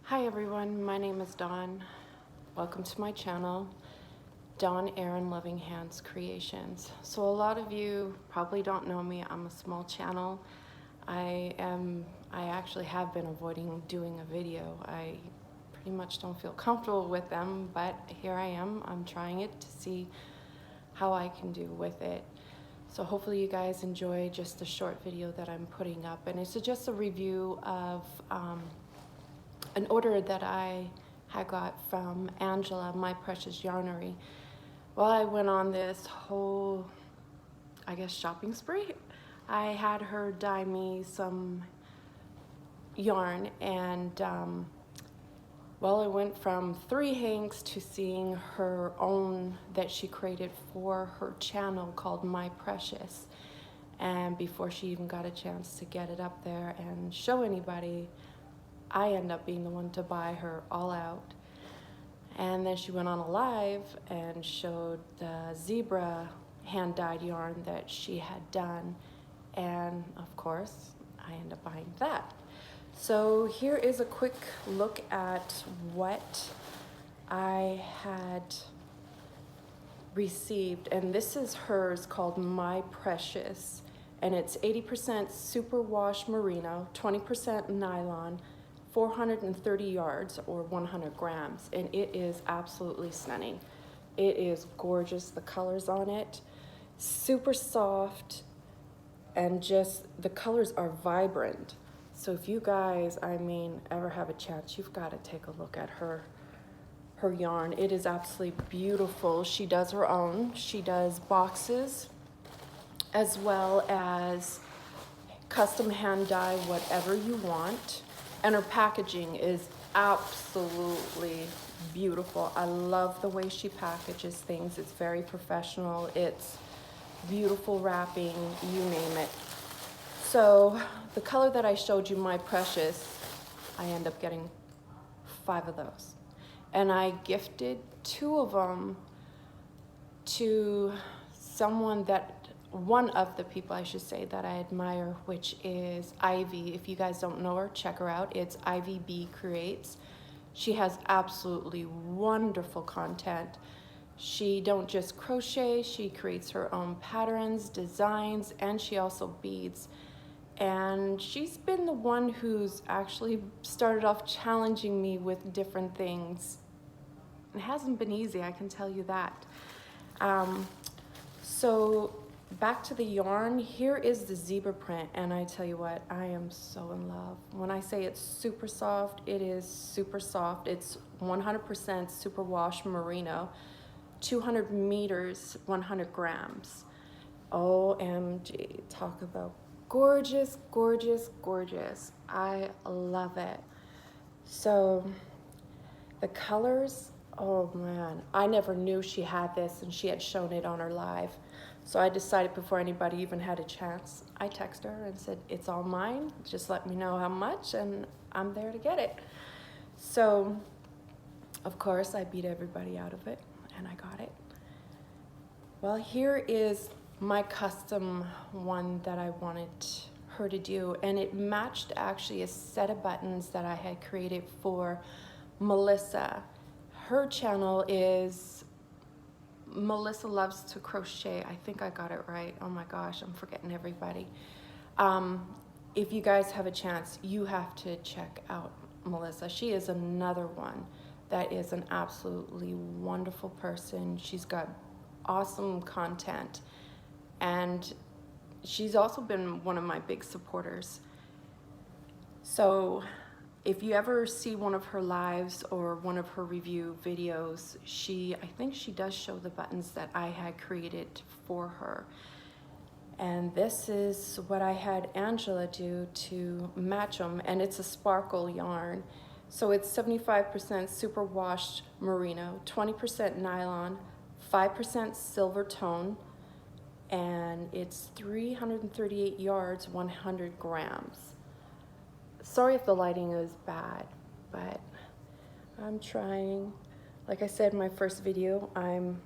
Hi everyone, my name is Dawn. Welcome to my channel, Dawn Aaron Loving Hands Creations. So a lot of you probably don't know me. I'm a small channel. I actually have been avoiding doing a video. I pretty much don't feel comfortable with them, but here I am. I'm trying it to see how I can do with it. So hopefully you guys enjoy just the short video that I'm putting up. And it's just a review of an order that I had got from Angela, My Precious Yarnery. Well, I went on this whole, I guess, shopping spree. I had her dye me some yarn, and well, I went from 3 hanks to seeing her own that she created for her channel called My Precious. And before she even got a chance to get it up there and show anybody, I end up being the one to buy her all out. And then she went on a live and showed the zebra hand-dyed yarn that she had done. And of course, I end up buying that. So here is a quick look at what I had received. And this is hers, called My Precious. And it's 80% superwash merino, 20% nylon, 430 yards or 100 grams, and it is absolutely stunning. It is gorgeous. The colors on it, super soft, and just the colors are vibrant. So if you guys, ever have a chance, you've got to take a look at her yarn. It is absolutely beautiful. She does her own. She does boxes as well as custom hand dye whatever you want. And her packaging is absolutely beautiful. I love the way she packages things. It's very professional. It's beautiful wrapping, you name it. So the color that I showed you, My Precious, I end up getting 5 of those. And I gifted 2 of them to someone that, one of the people, I should say, that I admire, which is Ivy. If you guys don't know her, check her out. It's Ivy B Creates. She has absolutely wonderful content. She don't just crochet, she creates her own patterns, designs, and she also beads. And she's been the one who's actually started off challenging me with different things. It hasn't been easy, I can tell you that. So back to the yarn, here is the zebra print, and I tell you what, I am so in love. When I say it's super soft, it is super soft. It's 100% superwash merino, 200 meters, 100 grams. OMG, talk about gorgeous, gorgeous, gorgeous. I love it. So the colors, oh man, I never knew she had this, and she had shown it on her live. So I decided before anybody even had a chance, I texted her and said, it's all mine. Just let me know how much and I'm there to get it. So of course I beat everybody out of it and I got it. Well, here is my custom one that I wanted her to do, and it matched actually a set of buttons that I had created for Melissa. Her channel is Melissa Loves to Crochet. I think I got it right. Oh my gosh, I'm forgetting everybody. If you guys have a chance, you have to check out Melissa. She is another one that is an absolutely wonderful person. She's got awesome content, and she's also been one of my big supporters. So if you ever see one of her lives or one of her review videos, I think she does show the buttons that I had created for her. And this is what I had Angela do to match them, and it's a sparkle yarn. So it's 75% superwash merino, 20% nylon, 5% silver tone, and it's 338 yards, 100 grams. Sorry if the lighting is bad, but I'm trying. Like I said in my first video, I'm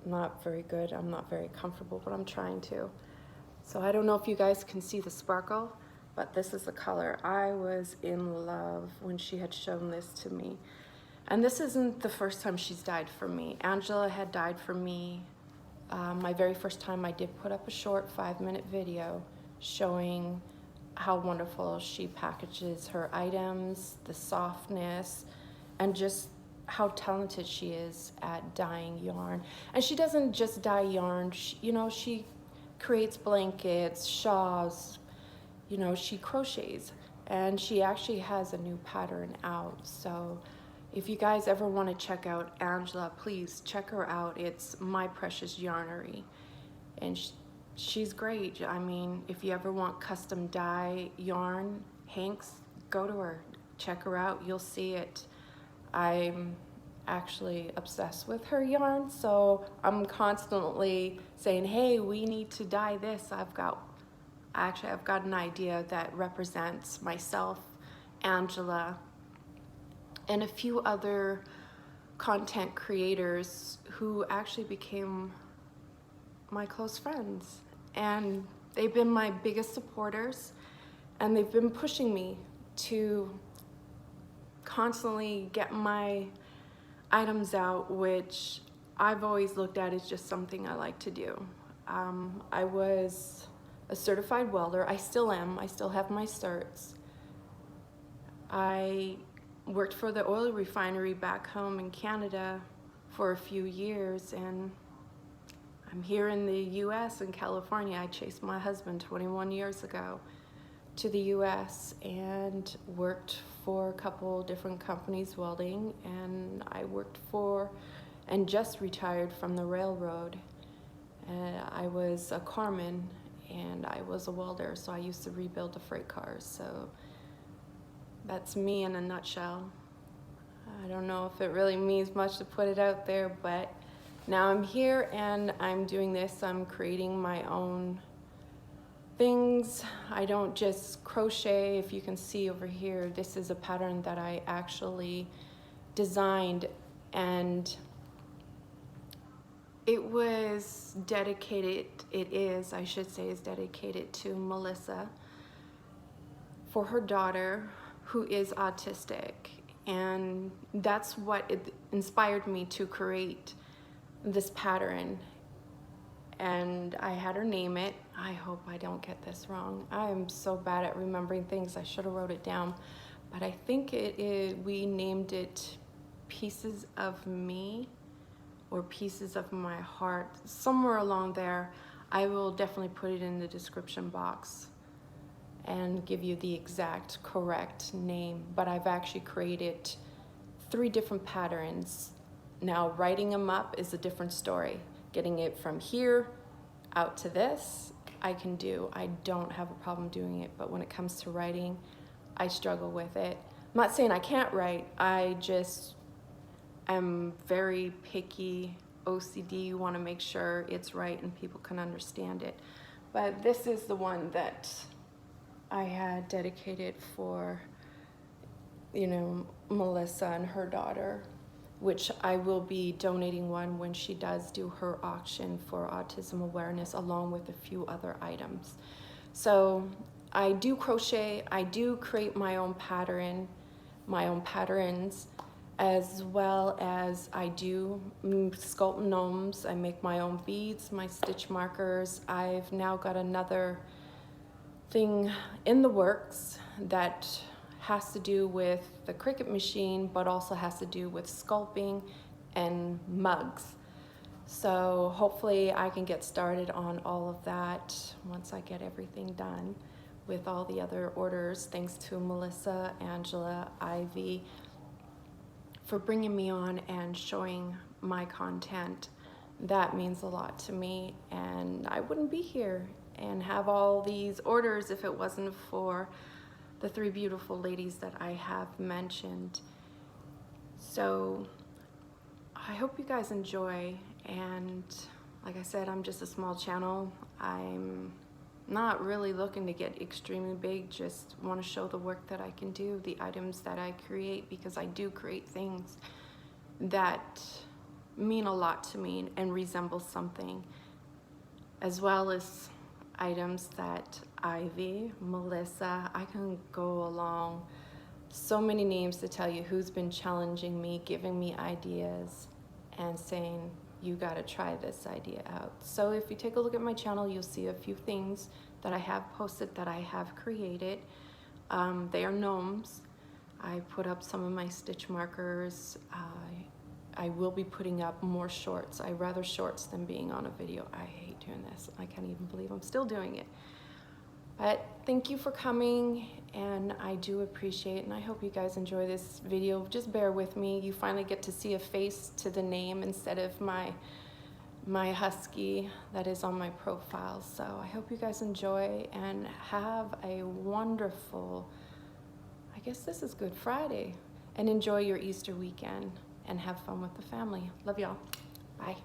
not very good. I'm not very comfortable, but I'm trying to. So I don't know if you guys can see the sparkle. but this is the color. I was in love when she had shown this to me. And this isn't the first time she's dyed for me. Angela had dyed for me. My very first time I did put up a short 5-minute video showing how wonderful she packages her items, the softness, and just how talented she is at dyeing yarn. And she doesn't just dye yarn, she creates blankets, shawls, she crochets, and she actually has a new pattern out. So if you guys ever want to check out Angela, please check her out. It's My Precious Yarnery, and she's great. I mean, if you ever want custom dye yarn, hanks, go to her, check her out, you'll see it. I'm actually obsessed with her yarn, so I'm constantly saying, hey, we need to dye this. I've got an idea that represents myself, Angela, and a few other content creators who actually became my close friends. And they've been my biggest supporters, and they've been pushing me to constantly get my items out, which I've always looked at as just something I like to do. I was a certified welder. I still am. I still have my certs. I worked for the oil refinery back home in Canada for a few years, and I'm here in the US in California. I chased my husband 21 years ago to the US and worked for a couple different companies welding, and I worked for and just retired from the railroad. I was a carman and I was a welder, so I used to rebuild the freight cars. So that's me in a nutshell. I don't know if it really means much to put it out there, but now I'm here and I'm doing this. I'm creating my own things. I don't just crochet. If you can see over here, this is a pattern that I actually designed, and it was dedicated, I should say, is dedicated to Melissa for her daughter who is autistic. And that's what it inspired me to create this pattern. And I had her name it. I hope I don't get this wrong. I am so bad at remembering things. I should have wrote it down. But I think we named it Pieces of Me or Pieces of My Heart. Somewhere along there. I will definitely put it in the description box and give you the exact correct name. But I've actually created 3 different patterns. Now, writing them up is a different story. Getting it from here out to this, I can do. I don't have a problem doing it, but when it comes to writing, I struggle with it. I'm not saying I can't write, I just am very picky, OCD, want to make sure it's right and people can understand it. But this is the one that I had dedicated for, Melissa and her daughter, which I will be donating one when she does do her auction for autism awareness, along with a few other items. So I do crochet, I do create my own patterns, as well as I do sculpt gnomes. I make my own beads, my stitch markers. I've now got another thing in the works that has to do with the Cricut machine, but also has to do with sculpting and mugs. So hopefully I can get started on all of that once I get everything done with all the other orders. Thanks to Melissa, Angela, Ivy for bringing me on and showing my content. That means a lot to me, and I wouldn't be here and have all these orders if it wasn't for the 3 beautiful ladies that I have mentioned. So I hope you guys enjoy, and like I said, I'm just a small channel. I'm not really looking to get extremely big, just want to show the work that I can do, the items that I create, because I do create things that mean a lot to me and resemble something, as well as items that Ivy, Melissa. I can go along so many names to tell you who's been challenging me, giving me ideas, and saying, you gotta try this idea out. So if you take a look at my channel, you'll see a few things that I have posted that I have created. They are gnomes. I put up some of my stitch markers. I will be putting up more shorts. I rather shorts than being on a video. I hate doing this. I can't even believe I'm still doing it. But thank you for coming, and I do appreciate it, and I hope you guys enjoy this video. Just bear with me. You finally get to see a face to the name instead of my husky that is on my profile. So I hope you guys enjoy and have a wonderful, I guess this is Good Friday, and enjoy your Easter weekend and have fun with the family. Love y'all. Bye.